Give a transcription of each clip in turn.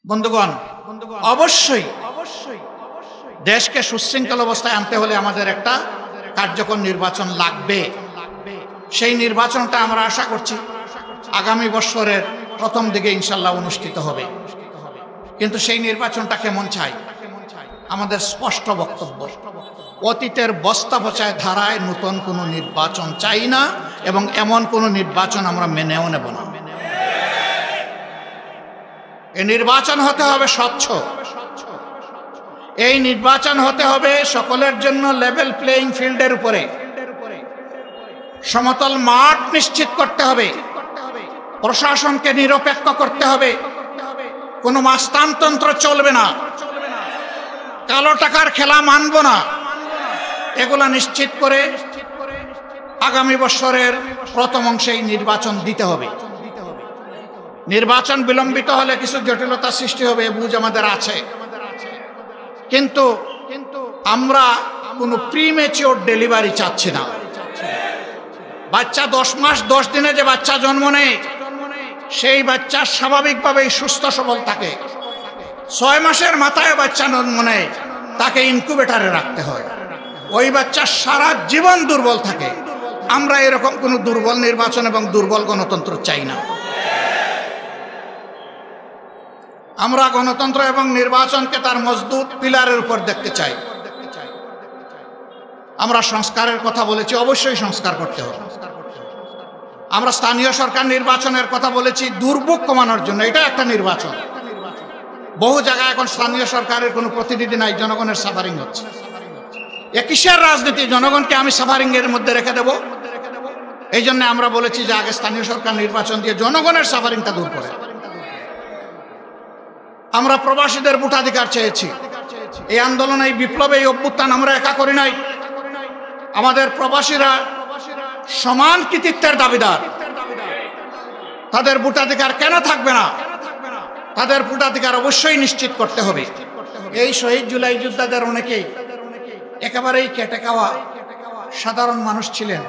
বন্ধুগণ, অবশ্যই দেশকে সুশৃঙ্খল অবস্থায় আনতে হলে আমাদের একটা কার্যকর নির্বাচন লাগবে। সেই নির্বাচনটা আমরা আশা করছি আগামী বছরের প্রথম দিকে ইনশাল্লাহ অনুষ্ঠিত হবে। কিন্তু সেই নির্বাচনটা কেমন চাই? আমাদের স্পষ্ট বক্তব্য, অতীতের বস্তা পচায় ধারায় নতুন কোনো নির্বাচন চাই না, এবং এমন কোনো নির্বাচন আমরা মেনেও নেব না। এই নির্বাচন হতে হবে স্বচ্ছ, এই নির্বাচন হতে হবে সকলের জন্য লেভেল প্লেইং ফিল্ডের উপরে, সমতল মাঠ নিশ্চিত করতে হবে, প্রশাসনকে নিরপেক্ষ করতে হবে, কোনো মাস্তানতন্ত্র চলবে না, কালো টাকার খেলা মানব না। এগুলা নিশ্চিত করে আগামী বছরের প্রথম অংশেই নির্বাচন দিতে হবে। নির্বাচন বিলম্বিত হলে কিছু জটিলতা সৃষ্টি হবে, বুঝ আমাদের আছে, কিন্তু আমরা কোনো প্রিম্যাচিওর ডেলিভারি চাচ্ছি না। বাচ্চা 10 মাস 10 দিনে যে বাচ্চা জন্ম নেয়, সেই বাচ্চা স্বাভাবিকভাবেই সুস্থ সবল থাকে। 6 মাসের মাথায় বাচ্চা জন্ম নেয়, তাকে ইনকিউবেটরে রাখতে হয়, ওই বাচ্চা সারা জীবন দুর্বল থাকে। আমরা এরকম কোনো দুর্বল নির্বাচন এবং দুর্বল গণতন্ত্র চাই না। আমরা গণতন্ত্র এবং নির্বাচনকে তার মজবুত পিলারের উপর দেখতে চাই। আমরা সংস্কারের কথা বলেছি, অবশ্যই সংস্কার করতে হবে। আমরা স্থানীয় সরকার নির্বাচনের কথা বলেছি দুর্ভোগ কমানোর জন্য, এটা একটা নির্বাচন। বহু জায়গায় এখন স্থানীয় সরকারের কোনো প্রতিনিধি নাই, জনগণের সাফারিং হচ্ছে। এ কিসের রাজনীতি? জনগণকে আমি সাফারিং এর মধ্যে রেখে দেব? এই জন্য আমরা বলেছি যে আগে স্থানীয় সরকার নির্বাচন দিয়ে জনগণের সাফারিংটা দূর করে। আমরা প্রবাসীদের ভোটাধিকার চেয়েছি। এই আন্দোলন, এই বিপ্লবে, এই অভ্যুত্থান আমরা একা করি নাই। আমাদের প্রবাসীরা সমান কৃতিত্বের দাবিদার। তাদের ভোটাধিকার কেন থাকবে না? তাদের ভোটাধিকার অবশ্যই নিশ্চিত করতে হবে। এই শহীদ জুলাই যোদ্ধাদের অনেকেই একেবারেই কেটে খাওয়া সাধারণ মানুষ ছিলেন।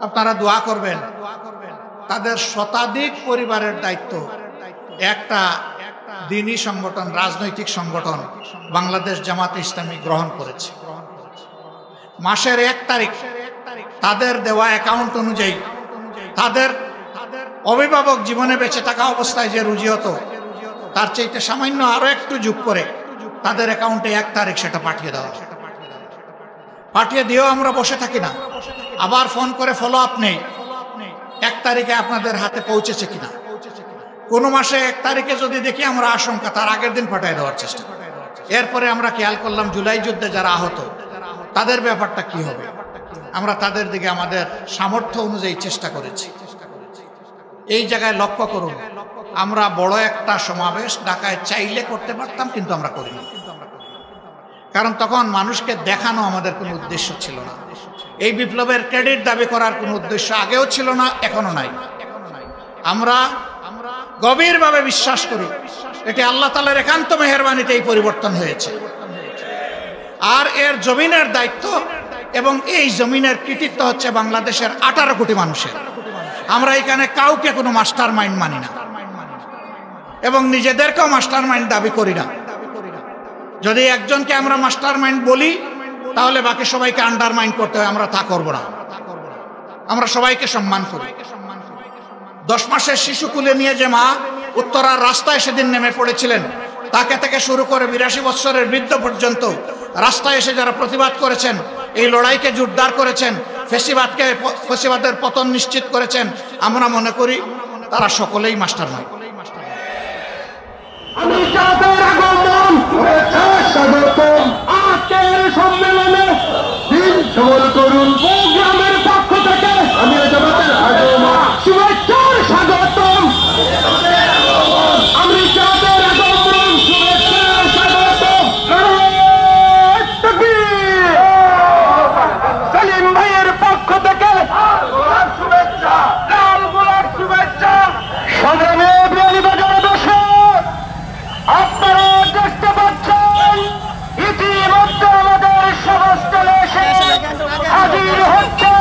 আপনারা দোয়া করবেন, তাদের শতাধিক পরিবারের দায়িত্ব একটা দিনী সংগঠন, রাজনৈতিক সংগঠন বাংলাদেশ জামাতে ইসলামী গ্রহণ করেছে। মাসের 1 তারিখ তাদের দেওয়া অ্যাকাউন্ট অনুযায়ী তাদের অভিভাবক জীবনে বেঁচে থাকা অবস্থায় যে রুজি হতো, তার চাইতে সামান্য আরো একটু যোগ করে তাদের অ্যাকাউন্টে 1 তারিখ সেটা পাঠিয়ে দেওয়া। পাঠিয়ে দিয়েও আমরা বসে থাকি না, আবার ফোন করে ফলো আপ নেই 1 তারিখে আপনাদের হাতে পৌঁছেছে কিনা। কোনো মাসে 1 তারিখে যদি দেখি আমরা আশঙ্কা, তার আগের দিন পাঠিয়ে দেওয়ার চেষ্টা। এরপরে আমরা খেয়াল করলাম জুলাই যুদ্ধে যারা আহত, তাদের ব্যাপারটা কি হবে। আমরা তাদের দিকে আমাদের সামর্থ্য অনুযায়ী চেষ্টা করেছি। এই জায়গায় লক্ষ্য করুন, আমরা বড় একটা সমাবেশ ঢাকায় চাইলে করতে পারতাম, কিন্তু আমরা করিনি। কারণ তখন মানুষকে দেখানো আমাদের কোনো উদ্দেশ্য ছিল না। এই বিপ্লবের ক্রেডিট দাবি করার কোনো উদ্দেশ্য আগেও ছিল না, এখনো নাই। আমরা গভীরভাবে বিশ্বাস করি এটি আল্লাহ তাআলার একান্ত মেহেরবানিতে এই পরিবর্তন হয়েছে। আর এর জমিনের দায়িত্ব এবং এই জমিনের কৃতিত্ব হচ্ছে বাংলাদেশের 18 কোটি মানুষের। আমরা এখানে কাউকে কোনো মাস্টার মাইন্ড মানি না, এবং নিজেদেরকেও মাস্টার মাইন্ড দাবি করি না। যদি একজনকে আমরা মাস্টার মাইন্ড বলি, তাহলে বাকি সবাইকে আন্ডারমাইন্ড করতে হয়। আমরা তা করব না। আমরা সবাইকে সম্মান করি। 10 মাসের শিশু কুলে নিয়ে যে মা উত্তরার রাস্তায় সেদিন নেমে পড়েছিলেন, তাকে থেকে শুরু করে 82 বছরের বৃদ্ধ পর্যন্ত রাস্তায় এসে যারা প্রতিবাদ করেছেন, এই লড়াইকে জোরদার করেছেন, ফ্যাসিবাদের পতন নিশ্চিত করেছেন, আমরা মনে করি তারা সকলেই মাস্টার নয়। সম্মেলনে দিন সবল করুন প্রোগ্রামের পক্ষ থেকে আমি জামাতের আগমন শুভেচ্ছার স্বাগতম। আমি জামাতের আগমন শুভেচ্ছার স্বাগতম। সেলিম ভাইয়ের পক্ষ থেকে শুভেচ্ছা, লাল গোলাপ শুভেচ্ছা। সংগ্রামে বিয়ানীবাজার বসে আপনারা দেখতে পাচ্ছেন ইতিমধ্যে আমাদের সমাজস্থলে এসে হাজির হচ্ছে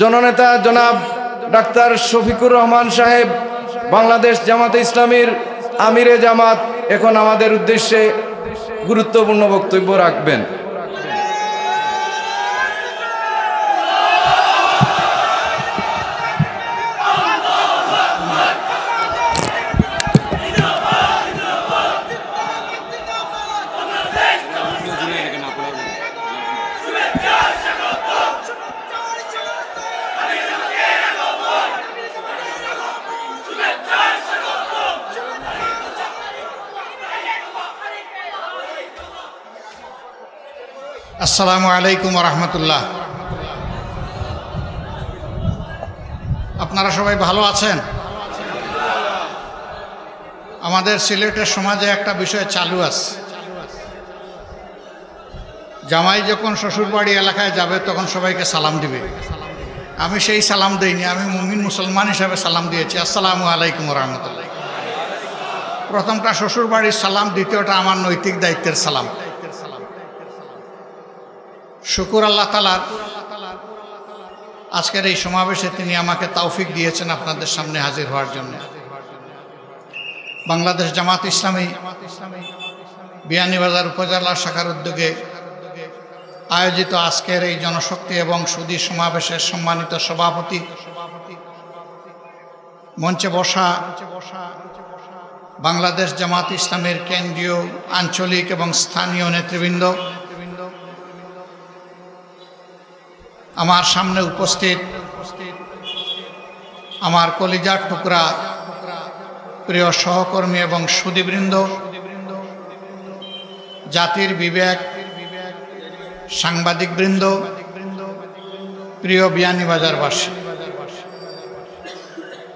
জননেতা জনাব ডাক্তার শফিকুর রহমান সাহেব, বাংলাদেশ জামাতে ইসলামীর আমিরে জামাত, এখন আমাদের উদ্দেশ্যে গুরুত্বপূর্ণ বক্তব্য রাখবেন। আসসালামু আলাইকুম রহমতুল্লাহ। আপনারা সবাই ভালো আছেন? আমাদের সিলেটের সমাজে একটা বিষয় চালু আছে, জামাই যখন শ্বশুরবাড়ি এলাকায় যাবে তখন সবাইকে সালাম দিবে। আমি সেই সালাম দিইনি, আমি মুমিন মুসলমান হিসাবে সালাম দিয়েছি, আসসালামু আলাইকুম রহমতুল্লাহ। প্রথমটা শ্বশুরবাড়ির সালাম, দ্বিতীয়টা আমার নৈতিক দায়িত্বের সালাম। শুকুর আল্লাহ তাআলার, আজকের এই সমাবেশে তিনি আমাকে তৌফিক দিয়েছেন আপনাদের সামনে হাজির হওয়ার জন্য। বাংলাদেশ জামাত ইসলামী বিয়ানীবাজার উপজেলা শাখার উদ্যোগে আয়োজিত আজকের এই জনশক্তি এবং সুধী সমাবেশের সম্মানিত সভাপতি, মঞ্চে বসা বাংলাদেশ জামাত ইসলামের কেন্দ্রীয়, আঞ্চলিক এবং স্থানীয় নেতৃবৃন্দ, আমার সামনে উপস্থিত আমার কলিজার টুকরা প্রিয় সহকর্মী এবং সুধীবৃন্দ, জাতির বিবেক, সাংবাদিকবৃন্দ, প্রিয় বিয়ানীবাজারবাসী,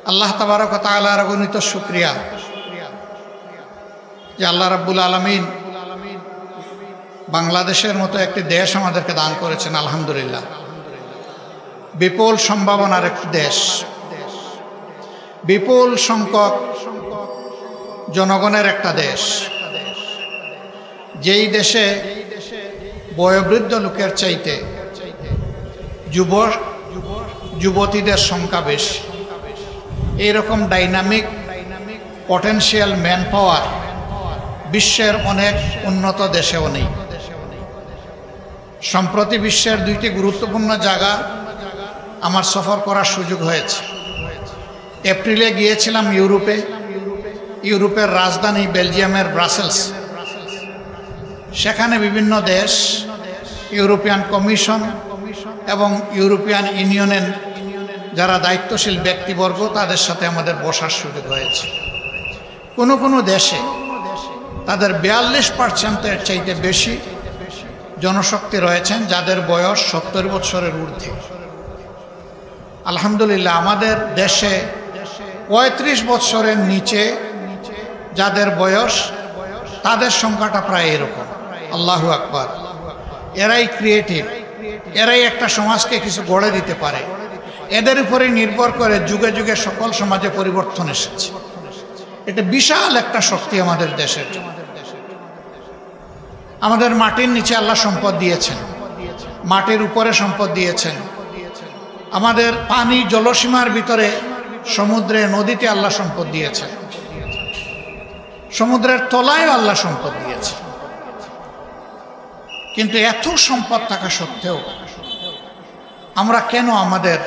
আল্লাহ তাবারক ওয়া তাআলার অগণিত শুকরিয়া যে আল্লাহ রাব্বুল আলামিন বাংলাদেশের মতো একটি দেশ আমাদেরকে দান করেছেন। আলহামদুলিল্লাহ, বিপুল সম্ভাবনার একটি দেশ, বিপুল সংখ্যক জনগণের একটা দেশ, যেই দেশে বয়োবৃদ্ধ লোকের চাইতে যুবতীদের সংখ্যা বেশি। এইরকম ডাইনামিক পটেনশিয়াল ম্যান পাওয়ার বিশ্বের অনেক উন্নত দেশেও নেই। সম্প্রতি বিশ্বের দুইটি গুরুত্বপূর্ণ জায়গা আমার সফর করার সুযোগ হয়েছে। এপ্রিলে গিয়েছিলাম ইউরোপে, ইউরোপের রাজধানী বেলজিয়ামের ব্রাসেলস। সেখানে বিভিন্ন দেশ, ইউরোপিয়ান কমিশন এবং ইউরোপিয়ান ইউনিয়নের যারা দায়িত্বশীল ব্যক্তিবর্গ, তাদের সাথে আমাদের বসার সুযোগ হয়েছে। কোনো কোনো দেশে তাদের 42%-এর চাইতে বেশি জনশক্তি রয়েছেন যাদের বয়স 70 বছরের ঊর্ধ্বে। আলহামদুলিল্লাহ, আমাদের দেশে 35 বছরের নিচে যাদের বয়স, তাদের সংখ্যাটা প্রায় এরকম। আল্লাহু আকবার। এরাই ক্রিয়েটিভ, এরাই একটা সমাজকে কিছু গড়ে দিতে পারে। এদের উপরে নির্ভর করে যুগে যুগে সকল সমাজে পরিবর্তন এসেছে। এটা বিশাল একটা শক্তি আমাদের দেশের জন্য। আমাদের মাটির নিচে আল্লাহ সম্পদ দিয়েছেন, মাটির উপরে সম্পদ দিয়েছেন, আমাদের পানি জলসীমার ভিতরে সমুদ্রে, নদীতে আল্লাহ সম্পদ দিয়েছেন, সমুদ্রের তলায়ও আল্লাহ সম্পদ দিয়েছে। কিন্তু এত সম্পদ থাকা সত্ত্বেও আমরা কেন আমাদের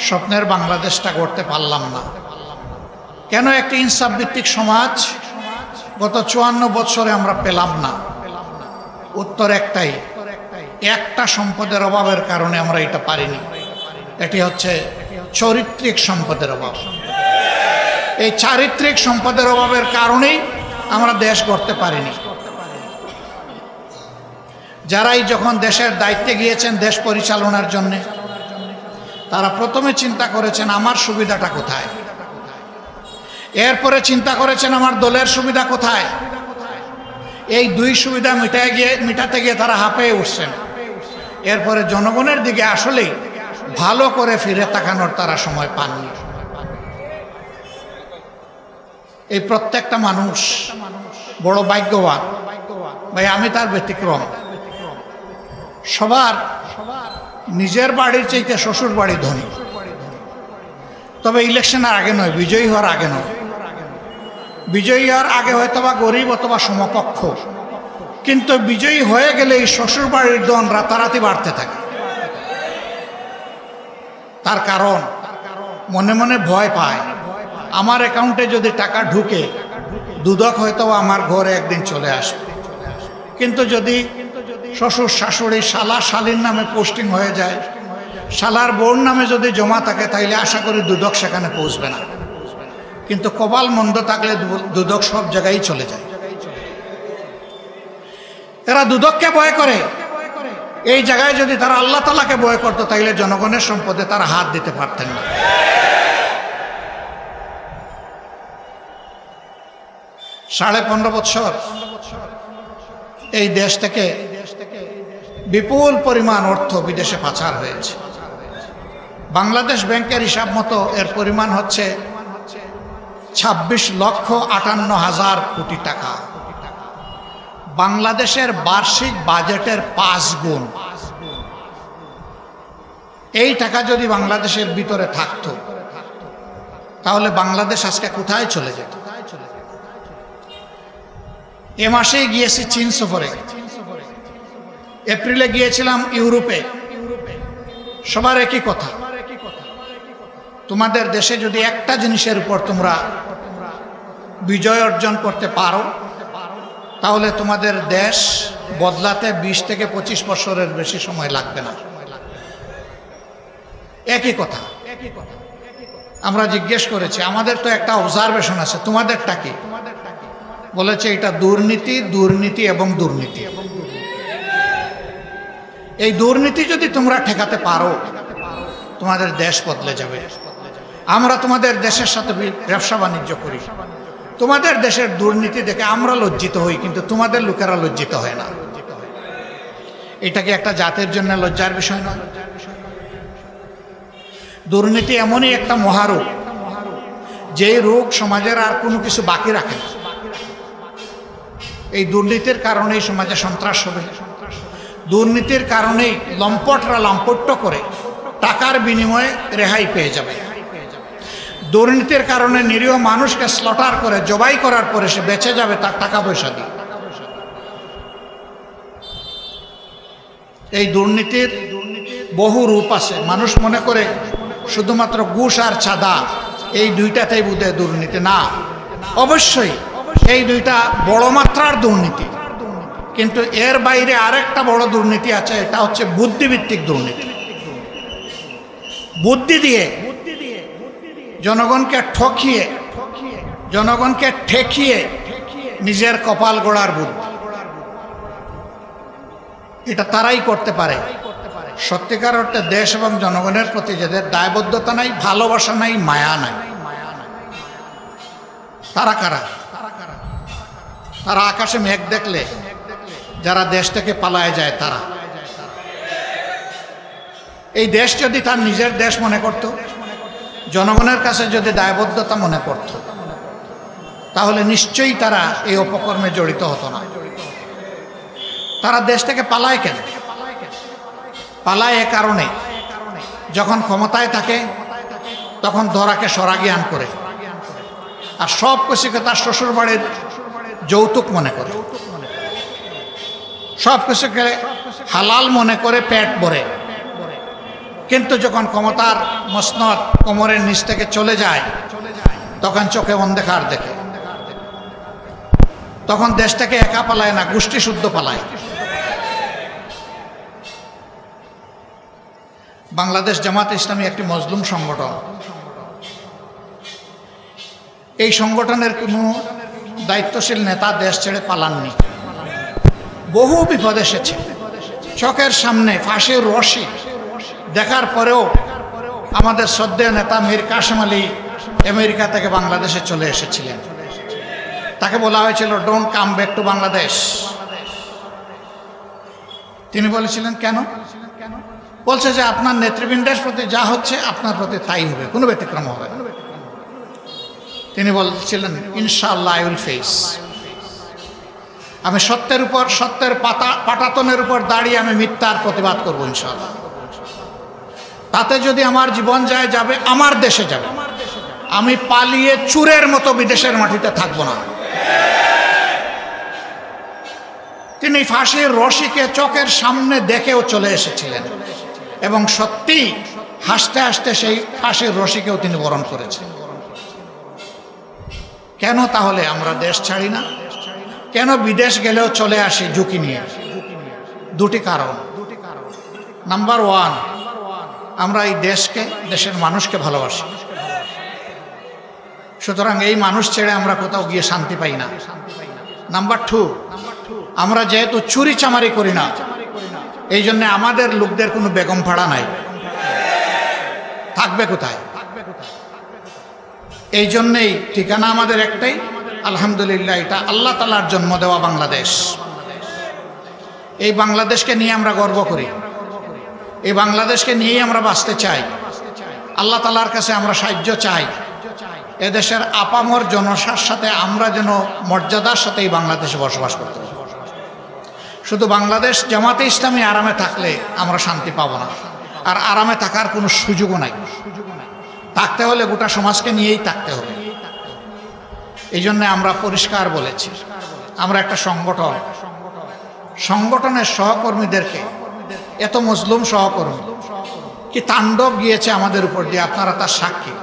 স্বপ্নের বাংলাদেশটা গড়তে পারলাম না? কেন একটি ইনসাফ ভিত্তিক সমাজ গত 54 বছরে আমরা পেলাম না? উত্তর একটাই, একটা সম্পদের অভাবের কারণে আমরা এটা পারিনি। এটি হচ্ছে চারিত্রিক সম্পদের অভাব। এই চারিত্রিক সম্পদের অভাবের কারণেই আমরা দেশ গড়তে পারিনি। যারাই যখন দেশের দায়িত্বে গিয়েছেন দেশ পরিচালনার জন্য, তারা প্রথমে চিন্তা করেছেন আমার সুবিধাটা কোথায়, এরপরে চিন্তা করেছেন আমার দলের সুবিধা কোথায়। এই দুই সুবিধা মিটাতে গিয়ে তারা হাঁপিয়ে উঠছেন। এরপরে জনগণের দিকে আসলেই ভালো করে ফিরে তাকানোর তারা সময় পাননি। এই প্রত্যেকটা মানুষ বড় ভাগ্যবান ভাই, আমি তার ব্যতিক্রম। সবার নিজের বাড়ির চাইতে শ্বশুর বাড়ি ধনী, তবে ইলেকশনের আগে নয়, বিজয়ী হওয়ার আগে নয়। বিজয়ী হওয়ার আগে হয়তো বা গরিব অথবা সমকক্ষ, কিন্তু বিজয়ী হয়ে গেলে এই শ্বশুর বাড়ির ধন রাতারাতি বাড়তে থাকে। তার কারণ মনে মনে ভয় পায়, আমার অ্যাকাউন্টে যদি টাকা ঢুকে দুদক হয়তো আমার ঘরে একদিন চলে আসবে। কিন্তু যদি শ্বশুর শাশুড়ি শালা শালীর নামে পোস্টিং হয়ে যায়, শালার বোন নামে যদি জমা থাকে, তাইলে আশা করি দুদক সেখানে পৌঁছবে না। কিন্তু কপাল মন্দ থাকলে দুদক সব জায়গায় চলে যায়। এরা দুদককে ভয় করে। এই জায়গায় যদি তারা আল্লাহ তাআলাকে ভয় করতো, তাইলে জনগণের সম্পদে তারা হাত দিতে পারতেন না। 15.5 বছর এই দেশ থেকে বিপুল পরিমাণ অর্থ বিদেশে পাচার হয়েছে। বাংলাদেশ ব্যাংকের হিসাব মতো এর পরিমাণ হচ্ছে 26,58,000 কোটি টাকা। বাংলাদেশের বার্ষিক বাজেটের 5 গুণ। এই টাকা যদি বাংলাদেশের ভিতরে থাকতো, তাহলে বাংলাদেশ আজকে কোথায় চলে যেত? এ মাসেই গিয়েছি চীন সফরে, এপ্রিলে গিয়েছিলাম ইউরোপে। সবার একই কথা, তোমাদের দেশে যদি একটা জিনিসের উপর তোমরা বিজয় অর্জন করতে পারো, তাহলে তোমাদের দেশ বদলাতে 20 থেকে 25 বছরের বেশি সময় লাগবে না। একই কথা। আমরা জিজ্ঞেস করেছি, আমাদের তো একটা অবজারভেশন আছে, তোমাদেরটা কি? বলেছে এটা দুর্নীতি, দুর্নীতি এবং দুর্নীতি। এই দুর্নীতি যদি তোমরা ঠেকাতে পারো, তোমাদের দেশ বদলে যাবে। আমরা তোমাদের দেশের সাথে ব্যবসা বাণিজ্য করি, তোমাদের দেশের দুর্নীতি দেখে আমরা লজ্জিত হই, কিন্তু তোমাদের লোকেরা লজ্জিত হয় না। এটা কি একটা জাতির জন্য লজ্জার বিষয় নয়? দুর্নীতি এমনই একটা মহারোগ, যেই রোগ সমাজের আর কোনো কিছু বাকি রাখে না। এই দুর্নীতির কারণেই সমাজে সন্ত্রাস হবে, দুর্নীতির কারণেই লম্পটরা লম্পট্য করে টাকার বিনিময়ে রেহাই পেয়ে যাবে। দুর্নীতির কারণে নিরীহ মানুষকে স্লটার করে জবাই করার পরে সে বেঁচে যাবে তার টাকা পয়সা দিয়ে। এই দুর্নীতির বহু রূপ আছে। মানুষ মনে করে শুধুমাত্র ঘুষ আর চাঁদা, এই দুইটাতেই বোধহয় দুর্নীতি। না, অবশ্যই এই দুইটা বড় মাত্রার দুর্নীতি, কিন্তু এর বাইরে আরেকটা বড় দুর্নীতি আছে, এটা হচ্ছে বুদ্ধিভিত্তিক দুর্নীতি। বুদ্ধি দিয়ে জনগণকে ঠকিয়ে, জনগণকে ঠেকিয়ে নিজের কপাল গড়ার বুদ্ধি। এটা তারাই করতে পারে সত্যিকার অর্থে দেশ এবং জনগণের প্রতি যাদের দায়বদ্ধতা নাই, ভালোবাসা নাই, মায়া নাই। তারা কারা? তারা আকাশে মেঘ দেখলে যারা দেশ থেকে পালায় যায় তারা। এই দেশ যদি তার নিজের দেশ মনে করত, জনগণের কাছে যদি দায়বদ্ধতা মনে করত, তাহলে নিশ্চয়ই তারা এই অপকর্মে জড়িত হতো না। তারা দেশ থেকে পালায় কেন? পালায় এ কারণে, যখন ক্ষমতায় থাকে তখন ধরাকে সরাজ্ঞান করে, আর সব কিছুকে তার শ্বশুর বাড়ির যৌতুক মনে করে, সব কিছুকে হালাল মনে করে পেট ভরে। কিন্তু যখন ক্ষমতার মসনদ কোমরের নিচ থেকে চলে যায়, তখন চোখে অন্ধকার দেখে। তখন দেশটাকে একা পালায় না, গোষ্ঠী শুদ্ধ পালায়। বাংলাদেশ জামাত ইসলামী একটি মজলুম সংগঠন। এই সংগঠনের কোনো দায়িত্বশীল নেতা দেশ ছেড়ে পালাননি। বহু বিপদ এসেছে, চোখের সামনে ফাঁসির রশি দেখার পরেও আমাদের শ্রদ্ধেয় নেতা মীর কাসেম আলী আমেরিকা থেকে বাংলাদেশে চলে এসেছিলেন। তাকে বলা হয়েছিল don't come back to Bangladesh. তিনি বলেছিলেন কেন? বলছে যে আপনার নেতৃবৃন্দের প্রতি যা হচ্ছে আপনার প্রতি তাই হবে, কোনো ব্যতিক্রম হবে না। তিনি বলছিলেন ইনশাআল্লাহ আই উইল ফেস। আমি সত্যের উপর, সত্যের পাটাতনের উপর দাঁড়িয়ে আমি মিথ্যার প্রতিবাদ করবো ইনশাআল্লাহ। তাতে যদি আমার জীবন যাবে, আমার দেশে যাবে, আমি পালিয়ে চুরের মতো বিদেশের মাটিতে থাকবো না। তিনি ফাঁসির রশিকে চোখের সামনে দেখেও চলে এসেছিলেন এবং সত্যি হাসতে হাসতে সেই ফাঁসির রশিকেও তিনি বরণ করেছেন। কেন তাহলে আমরা দেশ ছাড়ি না? কেন বিদেশ গেলেও চলে আসি ঝুঁকি নিয়ে? দুটি কারণ। নাম্বার ওয়ান, আমরা এই দেশকে, দেশের মানুষকে ভালোবাসি, সুতরাং এই মানুষ ছেড়ে আমরা কোথাও গিয়ে শান্তি পাই না। নাম্বার টু, আমরা যেহেতু চুরি চামারি করি না, এই জন্য আমাদের লোকদের কোনো বেগম ভাড়া নাই, থাকবে কোথায়? এই জন্যেই ঠিকানা আমাদের একটাই, আলহামদুলিল্লাহ, এটা আল্লাহ তাআলার জন্ম দেওয়া বাংলাদেশ। এই বাংলাদেশকে নিয়ে আমরা গর্ব করি, এই বাংলাদেশকে নিয়েই আমরা বাঁচতে চাই। আল্লাহ তাআলার কাছে আমরা সাহায্য চাই, এদেশের আপামর জনসার সাথে আমরা যেন মর্যাদার সাথে এই বাংলাদেশে বসবাস করতে পারি। শুধু বাংলাদেশ জামাতে ইসলামী আরামে থাকলে আমরা শান্তি পাবো না, আর আরামে থাকার কোনো সুযোগও নাই। থাকতে হলে গোটা সমাজকে নিয়েই থাকতে হবে। এই জন্য আমরা পরিষ্কার বলেছি, আমরা একটা সংগঠন, সংগঠনের সহকর্মীদেরকে, এত মজলুম সহকর্মী কি তাণ্ডব গিয়েছে আমাদের উপর দিয়ে, আপনারা তার সাক্ষী।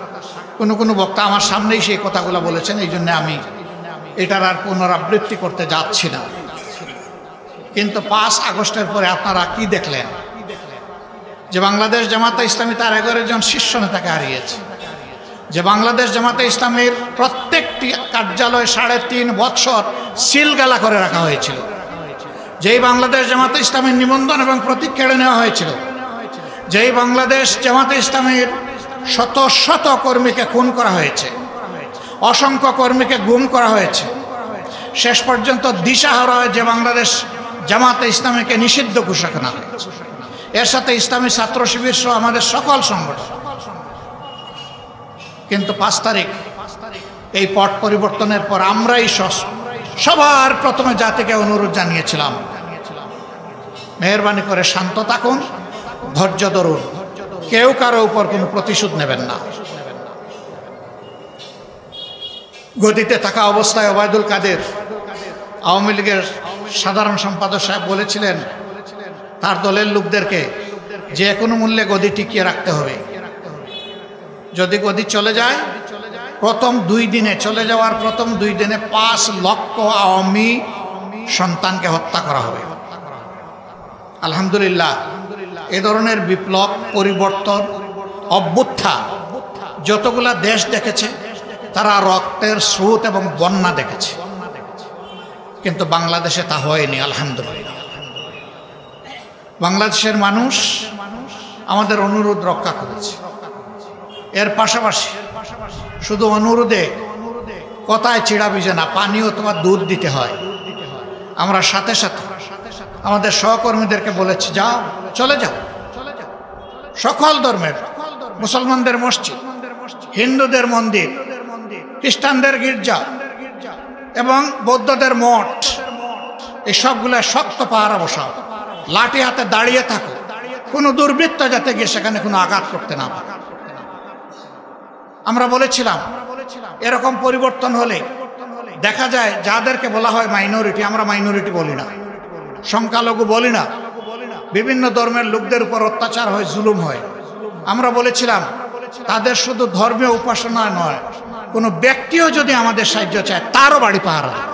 কোনো বক্তা আমার সামনেই সেই কথাগুলো বলেছেন, এই জন্য আমি এটার আর পুনরাবৃত্তি করতে যাচ্ছি না। কিন্তু 5 আগস্টের পরে আপনারা কি দেখলেন? যে বাংলাদেশ জামাতে ইসলামী তার 11 জন শীর্ষ নেতাকে হারিয়েছে, যে বাংলাদেশ জামাতে ইসলামীর প্রত্যেকটি কার্যালয় 3.5 বৎসর সিলগালা করে রাখা হয়েছিল, যেই বাংলাদেশ জামাতে ইসলামীর নিবন্ধন এবং প্রতীক কেড়ে নেওয়া হয়েছিল, যেই বাংলাদেশ জামাতে ইসলামীর শত শত কর্মীকে খুন করা হয়েছে, অসংখ্য কর্মীকে গুম করা হয়েছে, শেষ পর্যন্ত দিশাহারা হয়ে যে বাংলাদেশ জামাতে ইসলামীকে নিষিদ্ধ ঘোষণা হয়েছে, এর সাথে ইসলামী ছাত্র শিবির সহ আমাদের সকল সংগঠন। কিন্তু 5 তারিখ এই পট পরিবর্তনের পর আমরাই সবার প্রথমে জাতিকে অনুরোধ জানিয়েছিলাম, মেহেরবানি করে শান্ত থাকুন, ধৈর্য ধরুন, কেউ কারো উপর কোনো প্রতিশোধ নেবেন না। গদিতে থাকা অবস্থায় ওবায়দুল কাদের আওয়ামী লীগের সাধারণ সম্পাদক সাহেব বলেছিলেন তার দলের লোকদেরকে যে কোনো মূল্যে গদি টিকিয়ে রাখতে হবে। যদি গদি চলে যায়, প্রথম 2 দিনে, চলে যাওয়ার প্রথম 2 দিনে 5 লক্ষ আওয়ামী সন্তানকে হত্যা করা হবে। আলহামদুলিল্লাহ, এ ধরনের বিপ্লব, পরিবর্তন, অভ্যুত্থান যতগুলা দেশ দেখেছে তারা রক্তের স্রোত এবং বন্যা দেখেছে, কিন্তু বাংলাদেশে তা হয়নি। আলহামদুলিল্লাহ, বাংলাদেশের মানুষ আমাদের অনুরোধ রক্ষা করেছে। এর পাশাপাশি শুধু অনুরোধে কথায় চিড়া ভিজে না, পানি অথবা দুধ দিতে হয়। আমরা সাথে সাথে আমাদের সহকর্মীদেরকে বলেছি, যাও, চলে যাও, সকল ধর্মের, মুসলমানদের মসজিদ, হিন্দুদের মন্দির, খ্রিস্টানদের গির্জা এবং বৌদ্ধদের মঠ, এই সবগুলো শক্ত পাহারা বসাও, লাঠি হাতে দাঁড়িয়ে থাকো, কোনো দুর্বৃত্ত যাতে গিয়ে সেখানে কোনো আঘাত করতে না পারে। আমরা বলেছিলাম এরকম পরিবর্তন হলে দেখা যায় যাদেরকে বলা হয় মাইনরিটি, আমরা মাইনরিটি বলি না, সংখ্যালঘু বলি না, বিভিন্ন ধর্মের লোকদের উপর অত্যাচার হয়, জুলুম হয়। আমরা বলেছিলাম তাদের শুধু ধর্মীয় উপাসনা নয়, কোনো ব্যক্তিও যদি আমাদের সাহায্য চায় তারও বাড়ি পাহারা দেয়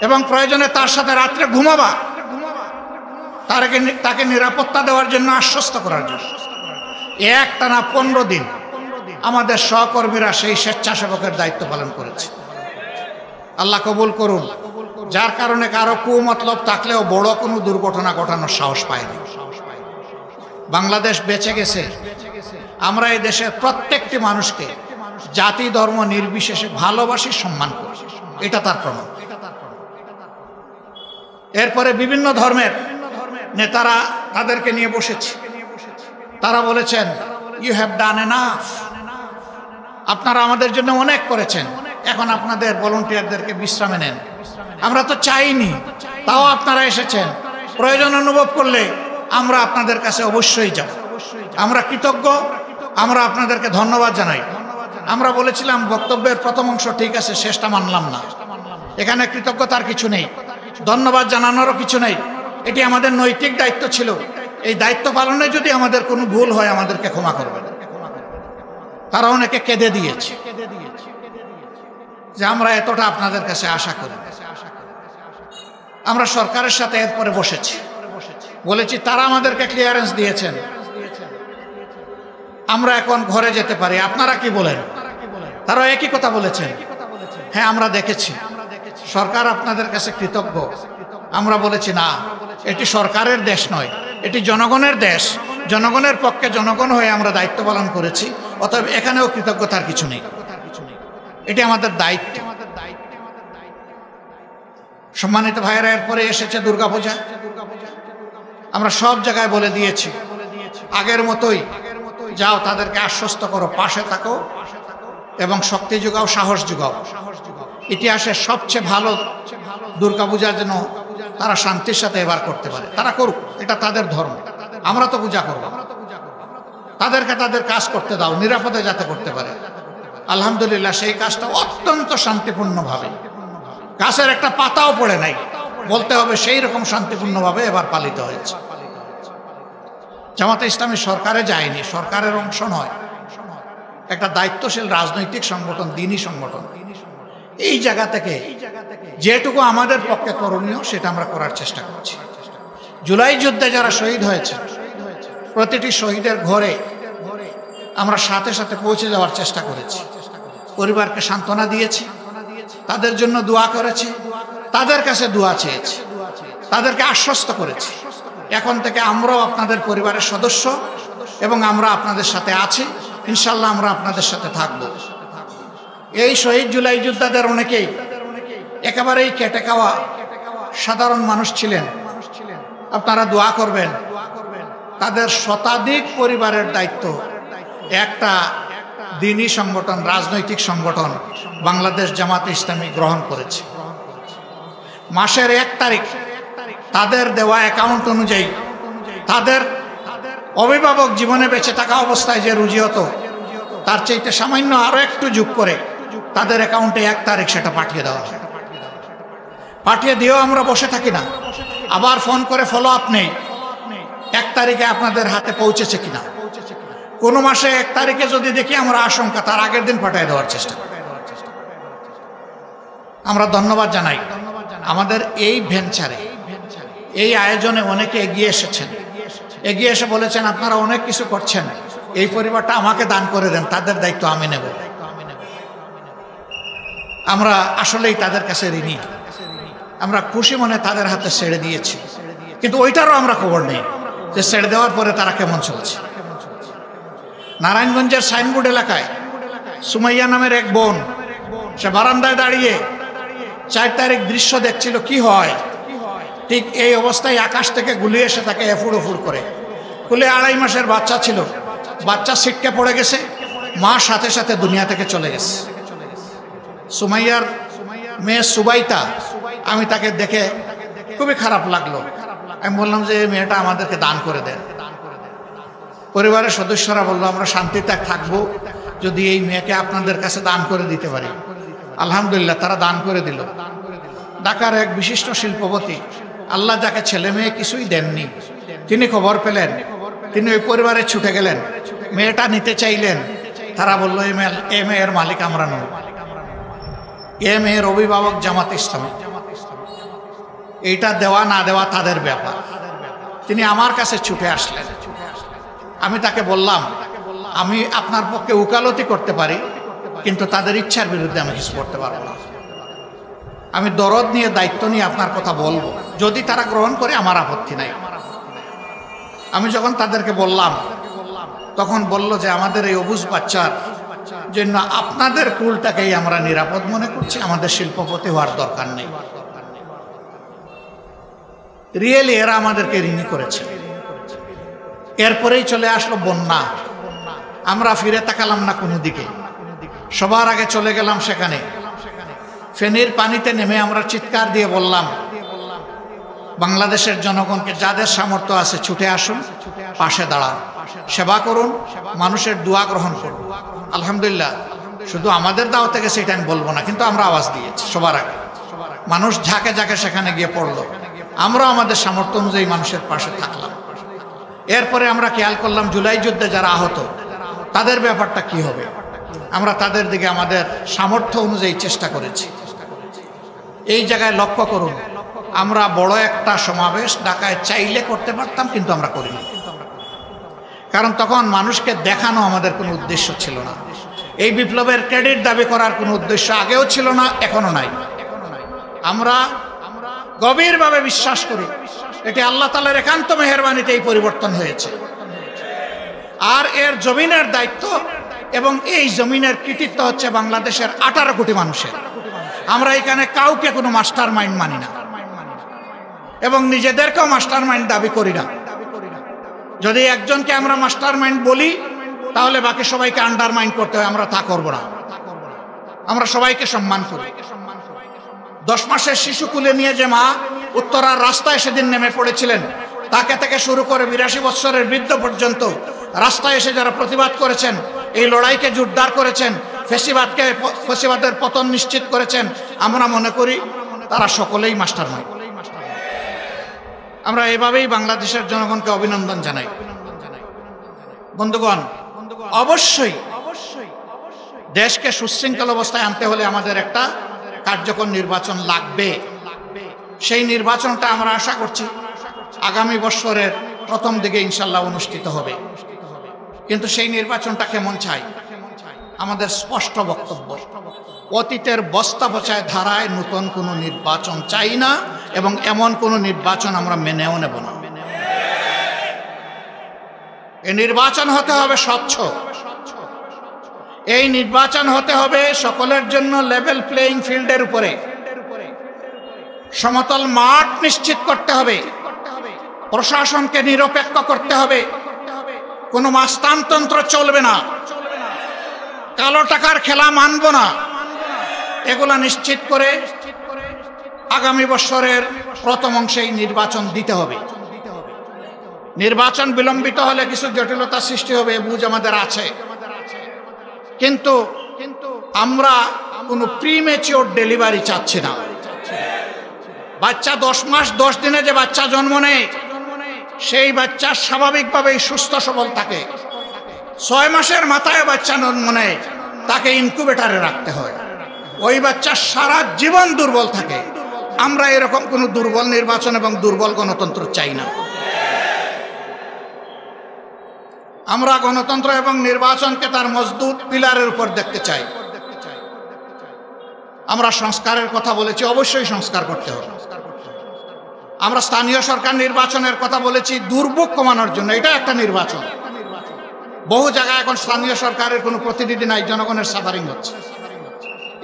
এবং প্রয়োজনে তার সাথে রাত্রে ঘুমাবা, তাকে নিরাপত্তা দেওয়ার জন্য, আশ্বস্ত করার জন্য। একটানা 15 দিন আমাদের সহকর্মীরা সেই স্বেচ্ছাসেবকের দায়িত্ব পালন করেছে। আল্লাহ কবুল করুন, যার কারণে কারো কুমতলব থাকলেও বড় কোনো দুর্ঘটনা ঘটানোর সাহস পায়নি। বাংলাদেশ বেঁচে গেছে। আমরা এই দেশের প্রত্যেকটি মানুষকে জাতি ধর্ম নির্বিশেষে ভালোবাসি, সম্মান করি, এটা তার প্রমাণ। এরপরে বিভিন্ন ধর্মের নেতারা তাদেরকে নিয়ে বসেছে, তারা বলেছেন ইউ হ্যাভ ডান এনাফ, আপনারা আমাদের জন্য অনেক করেছেন, এখন আপনাদের ভলান্টিয়ারদেরকে বিশ্রামে নেন, আমরা তো চাইনি, তাও আপনারা এসেছেন। প্রয়োজন অনুভব করলে আমরা আপনাদের কাছে অবশ্যই যাব। আমরা কৃতজ্ঞ, আমরা আপনাদেরকে ধন্যবাদ জানাই। আমরা বলেছিলাম বক্তব্যের প্রথম অংশ ঠিক আছে, শেষটা মানলাম না। এখানে কৃতজ্ঞতার কিছু নেই, ধন্যবাদ জানানোরও কিছু নেই। এটি আমাদের নৈতিক দায়িত্ব ছিল। এই দায়িত্ব পালনে যদি আমাদের কোনো ভুল হয় আমাদেরকে ক্ষমা করবেন। তারা অনেকে কেঁদে দিয়েছে যে আমরা এতটা আপনাদের কাছে আশা করি। আমরা সরকারের সাথে এরপরে বসেছি, বলেছি তারা আমাদেরকে ক্লিয়ারেন্স দিয়েছেন, আমরা এখন ঘরে যেতে পারি, আপনারা কি বলেন? তারা একই কথা বলেছেন, হ্যাঁ আমরা দেখেছি, সরকার আপনাদের কাছে কৃতজ্ঞ। আমরা বলেছি না, এটি সরকারের দেশ নয়, এটি জনগণের দেশ। জনগণের পক্ষে জনগণ হয়ে আমরা দায়িত্ব পালন করেছি, অতএব এখানেও কৃতজ্ঞতার কিছু নেই, এটি আমাদের দায়িত্ব। সম্মানিত ভাইয়েরা, এরপরে এসেছে দুর্গাপূজা। আমরা সব জায়গায় বলে দিয়েছি, আগের মতোই যাও, তাদেরকে আশ্বস্ত করো, পাশে থাকো এবং শক্তি যোগাও, সাহস যোগাও। ইতিহাসের সবচেয়ে ভালো দুর্গাপূজা যেন তারা শান্তির সাথে এবার করতে পারে, তারা করুক, এটা তাদের ধর্ম, আমরা তো পূজা করব। তাদেরকে তাদের কাজ করতে দাও, নিরাপদে যাতে করতে পারে। আলহামদুলিল্লাহ, সেই কাজটা অত্যন্ত শান্তিপূর্ণভাবে, গাছের একটা পাতাও পড়ে নাই বলতে হবে, সেই রকম শান্তিপূর্ণভাবে এবার পালিত হয়েছে। জামাতে ইসলামী সরকারে যায়নি, সরকারের অংশ নয়, একটা দায়িত্বশীল রাজনৈতিক সংগঠন, দ্বীনি সংগঠন। এই জায়গা থেকে যেটুকু আমাদের পক্ষে করণীয় সেটা আমরা করার চেষ্টা করছি। জুলাই যুদ্ধে যারা শহীদ হয়েছে, প্রতিটি শহীদের ঘরে আমরা সাথে সাথে পৌঁছে যাওয়ার চেষ্টা করেছি, পরিবারকে সান্ত্বনা দিয়েছি, তাদের জন্য দোয়া করেছি, তাদের কাছে দোয়া চেয়েছি, তাদেরকে আশ্বস্ত করেছি এখন থেকে আমরাও আপনাদের পরিবারের সদস্য এবং আমরা আপনাদের সাথে আছি, ইনশাল্লাহ আমরা আপনাদের সাথে থাকব। এই শহীদ জুলাই যোদ্ধাদের অনেকেই একেবারেই কেটে খাওয়া সাধারণ মানুষ ছিলেন। আপনারা দোয়া করবেন, তাদের শতাধিক পরিবারের দায়িত্ব একটা দ্বীনি সংগঠন, রাজনৈতিক সংগঠন বাংলাদেশ জামাতে ইসলামী গ্রহণ করেছে। মাসের 1 তারিখ তাদের দেওয়া অ্যাকাউন্ট অনুযায়ী তাদের অভিভাবক জীবনে বেঁচে থাকা অবস্থায় যে রুজি হতো তার চাইতে সামান্য আরো একটু যোগ করে তাদের অ্যাকাউন্টে 1 তারিখ সেটা পাঠিয়ে দেওয়া হয়। পাঠিয়ে দিয়েও আমরা বসে থাকি না, আবার ফোন করে ফলো আপ নেই 1 তারিখে আপনাদের হাতে পৌঁছেছে কিনা। কোনো মাসে 1 তারিখে যদি দেখি আমরা আশঙ্কা, তার আগের দিন পাঠিয়ে দেওয়ার চেষ্টা করি। আমরা ধন্যবাদ জানাই আমাদের এই ভেঞ্চারে, এই আয়োজনে অনেকে এগিয়ে এসেছেন, এগিয়ে এসে বলেছেন আপনারা অনেক কিছু করছেন, এই পরিবারটা আমাকে দান করে দেন, তাদের দায়িত্ব আমি নেব। আমরা আসলেই তাদের কাছে ঋণী, আমরা খুশি মনে তাদের হাতে ছেড়ে দিয়েছি, কিন্তু ওইটারও আমরা খবর নেই যে ছেড়ে দেওয়ার পরে তারা কেমন চলছে। নারায়ণগঞ্জের সাইনবোর্ড এলাকায় সুমাইয়া নামের এক বোন, সে বারান্দায় দাঁড়িয়ে 4 তারিখ দৃশ্য দেখছিল কি হয়। ঠিক এই অবস্থায় আকাশ থেকে গুলি এসে তাকে এফুড় ওফুড় করে, কুলে 2.5 মাসের বাচ্চা ছিল, বাচ্চা ছিটকে পড়ে গেছে, মা সাথে সাথে দুনিয়া থেকে চলে গেছে। সুমাইয়ার মেয়ে সুবাইতা, আমি তাকে দেখে খুবই খারাপ লাগলো। আমি বললাম যে এই মেয়েটা আমাদেরকে দান করে দেন। পরিবারের সদস্যরা বললো আমরা শান্তিতে থাকবো যদি এই মেয়েকে আপনাদের কাছে দান করে দিতে পারি। আলহামদুলিল্লাহ, তারা দান করে দিল। ঢাকার এক বিশিষ্ট শিল্পপতি, আল্লাহ যাকে ছেলে মেয়ে কিছুই দেননি, তিনি খবর পেলেন, তিনি ওই পরিবারে ছুটে গেলেন, মেয়েটা নিতে চাইলেন। তারা বললো এ মেয়ের মালিক আমরা নই, এ মেয়ের অভিভাবক জামাত ইসলামী, এইটা দেওয়া না দেওয়া তাদের ব্যাপার। তিনি আমার কাছে ছুটে আসলেন। আমি তাকে বললাম আমি আপনার পক্ষে উকালতি করতে পারি, কিন্তু তাদের ইচ্ছার বিরুদ্ধে আমি কিছু করতে পারবো না। আমি দরদ নিয়ে, দায়িত্ব নিয়ে আপনার কথা বলবো, যদি তারা গ্রহণ করে আমার আপত্তি নাই। আমি যখন তাদেরকে বললাম তখন বলল যে আমাদের এই অবুঝ বাচ্চার জন্য আপনাদের কুলটাকেই আমরা নিরাপদ মনে করছি, আমাদের শিল্পপতি হওয়ার দরকার নেই। রিয়েলি এরা আমাদেরকে ঋণী করেছে। এরপরেই চলে আসলো বন্যা, আমরা ফিরে তাকালাম না কোনো দিকে, সবার আগে চলে গেলাম সেখানে। ফেনীর পানিতে নেমে আমরা চিৎকার দিয়ে বললাম বাংলাদেশের জনগণকে যাদের সামর্থ্য আছে ছুটে আসুন, পাশে দাঁড়ান, সেবা করুন, মানুষের দোয়া গ্রহণ করুন। আলহামদুলিল্লাহ, শুধু আমাদের দাওয়াত থেকে সেটা আমি বলবো না, কিন্তু আমরা আওয়াজ দিয়েছি সবার আগে। মানুষ ঝাঁকে ঝাঁকে সেখানে গিয়ে পড়লো, আমরাও আমাদের সামর্থ্য অনুযায়ী মানুষের পাশে থাকলাম। এরপরে আমরা খেয়াল করলাম জুলাই যুদ্ধে যারা আহত তাদের ব্যাপারটা কি হবে। আমরা তাদের দিকে আমাদের সামর্থ্য অনুযায়ী চেষ্টা করেছি। এই জায়গায় লক্ষ্য করুন, আমরা বড় একটা সমাবেশ ঢাকায় চাইলে করতে পারতাম, কিন্তু আমরা করিনি। কারণ তখন মানুষকে দেখানো আমাদের কোনো উদ্দেশ্য ছিল না। এই বিপ্লবের ক্রেডিট দাবি করার কোনো উদ্দেশ্য আগেও ছিল না, এখনো নাই। আমরা গভীরভাবে বিশ্বাস করি এটি আল্লাহ তাআলার একান্ত মেহেরবানিতে এই পরিবর্তন হয়েছে। আর এর জমিনের দায়িত্ব এবং এই জমিনের কৃতিত্ব হচ্ছে বাংলাদেশের 18 কোটি মানুষের। আমরা এখানে কাউকে কোনো মাস্টার মাইন্ড মানি না এবং নিজেদেরকেও মাস্টার মাইন্ড দাবি করি না। যদি একজনকে আমরা মাস্টার মাইন্ড বলি তাহলে বাকি সবাইকে আন্ডারমাইন্ড করতে হয়, আমরা তা করব না। আমরা সবাইকে সম্মান করি। 10 মাসের শিশু কুলে নিয়ে যে মা উত্তরার রাস্তায় সেদিন নেমে পড়েছিলেন, তাকে থেকে শুরু করে 82 বছরের বৃদ্ধ পর্যন্ত রাস্তায় এসে যারা প্রতিবাদ করেছেন, এই লড়াইকে জোরদার করেছেন, ফ্যাসিবাদের পতন নিশ্চিত করেছেন, আমরা মনে করি তারা সকলেই মাস্টারমাইন্ড। আমরা এভাবেই বাংলাদেশের জনগণকে অভিনন্দন জানাই। বন্ধুগণ, অবশ্যই দেশকে সুশৃঙ্খল অবস্থায় আনতে হলে আমাদের একটা কার্যকর নির্বাচন লাগবে। সেই নির্বাচনটা আমরা আশা করছি আগামী বছরের প্রথম দিকে ইনশাল্লাহ অনুষ্ঠিত হবে। কিন্তু সেই নির্বাচনটা কেমন চাই? আমাদের স্পষ্ট বক্তব্য, অতীতের বস্তা পচায় ধারায় নতুন কোনো নির্বাচন চাই না এবং এমন কোনো নির্বাচন আমরা মেনেও নেব না। এই নির্বাচন হতে হবে স্বচ্ছ, এই নির্বাচন হতে হবে সকলের জন্য লেভেল প্লেইং ফিল্ডের উপরে। সমতল মাঠ নিশ্চিত করতে হবে, প্রশাসনকে নিরপেক্ষ করতে হবে, কোনো মাস্তানতন্ত্র চলবে না, কালো টাকার খেলা মানব না। এগুলা নিশ্চিত করে আগামী বছরের প্রথম অংশেই নির্বাচন দিতে হবে। নির্বাচন বিলম্বিত হলে কিছু জটিলতা সৃষ্টি হবে, বুঝ আমাদের আছে, কিন্তু আমরা কোনো প্রিমেচিওর ডেলিভারি চাচ্ছি না। বাচ্চা 10 মাস 10 দিনে যে বাচ্চা জন্ম নেয়, সেই বাচ্চা স্বাভাবিকভাবেই সুস্থ সবল থাকে। 6 মাসের মাথায় বাচ্চা জন্ম নেয়, তাকে ইনকিউবেটরে রাখতে হয়, ওই বাচ্চা সারা জীবন দুর্বল থাকে। আমরা এরকম কোনো দুর্বল নির্বাচন এবং দুর্বল গণতন্ত্র চাই না। আমরা গণতন্ত্র এবং নির্বাচনকে তার মজবুত পিলারের উপর দেখতে চাই। আমরা সংস্কারের কথা বলেছি, অবশ্যই সংস্কার করতে হবে। আমরা স্থানীয় সরকার নির্বাচনের কথা বলেছি দুর্ভোগ কমানোর জন্য, এটা একটা নির্বাচন। বহু জায়গায় এখন স্থানীয় সরকারের কোনো প্রতিনিধি নাই, জনগণের সাফারিং হচ্ছে।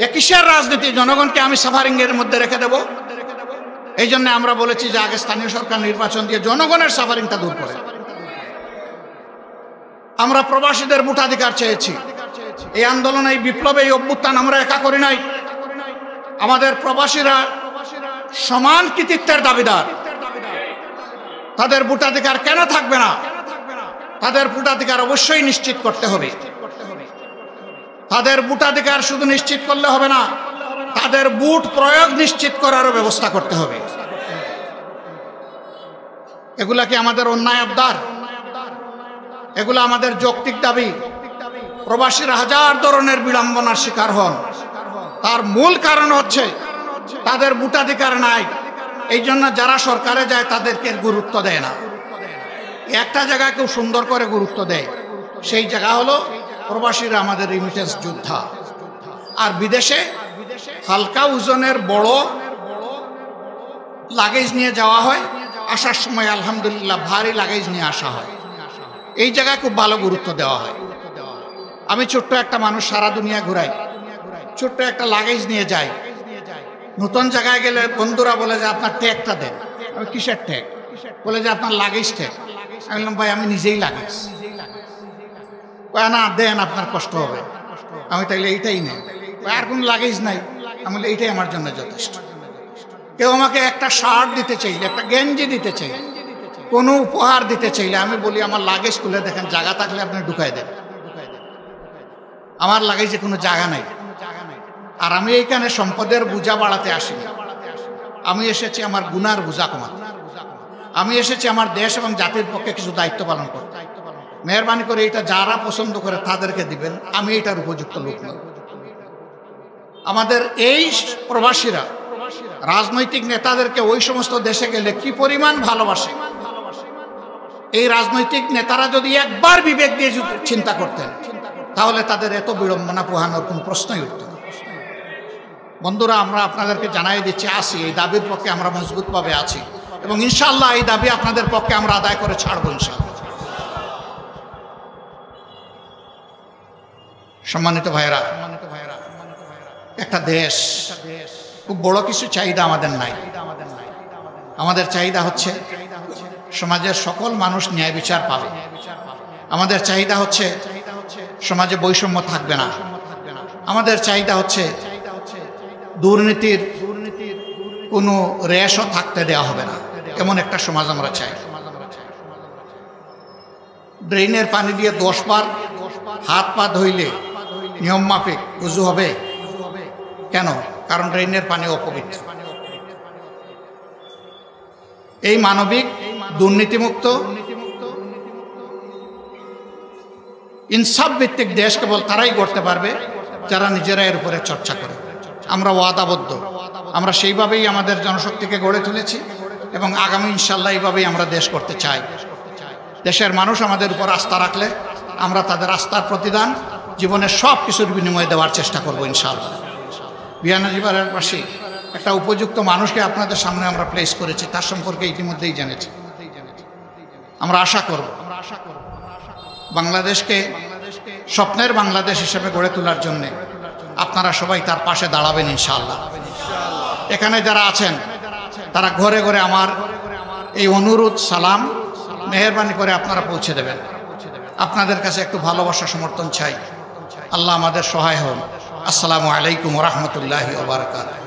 এ কিসের রাজনীতি? জনগণকে আমি সাফারিং এর মধ্যে রেখে দেব? এই জন্য আমরা বলেছি যে আগে স্থানীয় সরকার নির্বাচন দিয়ে জনগণের সাফারিংটা দূর করে। আমরা প্রবাসীদের ভোটাধিকার চেয়েছি। এই আন্দোলন, এই বিপ্লবে, এই অভ্যুত্থান আমরা একা করি নাই। আমাদের প্রবাসীরা সমান কৃতিত্বের দাবিদার। তাদের ভোটাধিকার কেন থাকবে না? তাদের ভোটাধিকার অবশ্যই নিশ্চিত করতে হবে। তাদের ভোটাধিকার শুধু নিশ্চিত করলে হবে না, তাদের ভোট প্রয়োগ নিশ্চিত করারও ব্যবস্থা করতে হবে। এগুলা কি আমাদের অন্যায় আবদার? এগুলো আমাদের যৌক্তিক দাবি। প্রবাসীরা হাজার ধরনের বিড়ম্বনার শিকার হন, তার মূল কারণ হচ্ছে তাদের ভোটাধিকার নাই। এই জন্য যারা সরকারে যায় তাদেরকে গুরুত্ব দেয় না। একটা জায়গায় খুব সুন্দর করে গুরুত্ব দেয়, সেই জায়গা হলো প্রবাসীরা আমাদের রিমিটেন্স যোদ্ধা। আর বিদেশে হালকা ওজনের বড় লাগেজ নিয়ে যাওয়া হয়, আসার সময় আলহামদুলিল্লাহ ভারী লাগেজ নিয়ে আসা হয়। এই জায়গায় খুব ভালো গুরুত্ব দেওয়া হয়। আমি ছোট্ট একটা মানুষ, সারা দুনিয়া ঘুরাই, ছোট্ট একটা লাগেজ নিয়ে যাই। নতুন জায়গায় গেলে বন্ধুরা বলে যে আপনার ট্যাগটা দেন। আমি কিসের ট্যাগ? বলে যে আপনার লাগেজ ট্যাগ। আমি বললাম ভাই আমি নিজেই লাগেজ। না দেন, আপনার কষ্ট হবে। আমি তাইলে এইটাই নেই, আর কোন লাগেজ নাই। আমি বলি এইটাই আমার জন্য যথেষ্ট। কেউ আমাকে একটা শার্ট দিতে চাইলে, একটা গেঞ্জি দিতে চাইলে, কোনো উপহার দিতে চাইলে আমি বলি আমার লাগেজ খুলে দেখেন, জায়গা থাকলে আপনি ঢুকাই দেন। আমার লাগেজে কোনো জায়গা নাই। আর আমি এইখানে সম্পদের বোঝা বাড়াতে আসিনি, আমি এসেছি আমার গুনার বোঝা কমাতে। আমি এসেছি আমার দেশ এবং জাতির পক্ষে কিছু দায়িত্ব পালন করতে। মেহরবানি করে এটা যারা পছন্দ করে তাদেরকে দিবেন, আমি এটার উপযুক্ত লোক নই। আমাদের এই প্রবাসীরা রাজনৈতিক নেতাদেরকে ওই সমস্ত দেশে গেলে কি পরিমাণ ভালোবাসে, এই রাজনৈতিক নেতারা যদি একবার বিবেক দিয়ে চিন্তা করতেন তাহলে তাদের এত বিড়ম্বনা পোহানোর কোনো প্রশ্নই উঠত না। বন্ধুরা, আমরা আপনাদেরকে জানাই দিচ্ছি আছি, এই দাবির পক্ষে আমরা মজবুতভাবে আছি এবং ইনশাআল্লাহ এই দাবি আপনাদের পক্ষে আমরা আদায় করে ছাড়বো ইনশাআল্লাহ। সম্মানিত ভাইরা, একটা দেশ, খুব বড় কিছু চাহিদা আমাদের নাই। আমাদের চাহিদা হচ্ছে সমাজের সকল মানুষ ন্যায় বিচার পাবে। আমাদের চাহিদা হচ্ছে সমাজে বৈষম্য থাকবে না। আমাদের চাহিদা হচ্ছে দুর্নীতির কোনো রেশও থাকতে দেওয়া হবে না, এমন একটা সমাজ আমরা চাই। ড্রেনের পানি দিয়ে 10 বার হাত পা ধুইলে নিয়ম মাফিক উজু হবে কেন? কারণ ড্রেনের পানি অপবিত্র। এই মানবিক, দুর্নীতিমুক্ত, ইনসাফ ভিত্তিক দেশ কেবল তারাই করতে পারবে যারা নিজেরা এর উপরে চর্চা করে। আমরা ওয়াদাবদ্ধ, আমরা সেইভাবেই আমাদের জনশক্তিকে গড়ে তুলেছি এবং আগামী ইনশাল্লাহ এইভাবেই আমরা দেশ করতে চাই। দেশের মানুষ আমাদের উপর আস্থা রাখলে আমরা তাদের আস্থার প্রতিদান জীবনের সব কিছুর বিনিময়ে দেওয়ার চেষ্টা করব ইনশাআল্লাহ। বিয়ানীবাজারের পাশে একটা উপযুক্ত মানুষকে আপনাদের সামনে আমরা প্লেস করেছি, তার সম্পর্কে ইতিমধ্যেই জেনেছি। আমরা আশা করব বাংলাদেশকে স্বপ্নের বাংলাদেশ হিসেবে গড়ে তোলার জন্য আপনারা সবাই তার পাশে দাঁড়াবেন ইনশাআল্লাহ। এখানে যারা আছেন তারা ঘরে ঘরে আমার এই অনুরোধ, সালাম মেহেরবানি করে আপনারা পৌঁছে দেবেন। আপনাদের কাছে একটু ভালোবাসা সমর্থন চাই। আল্লাহ আমাদের সহায় হন। আসসালামু আলাইকুম ওয়া রাহমাতুল্লাহি ওয়া বারাকাতুহু।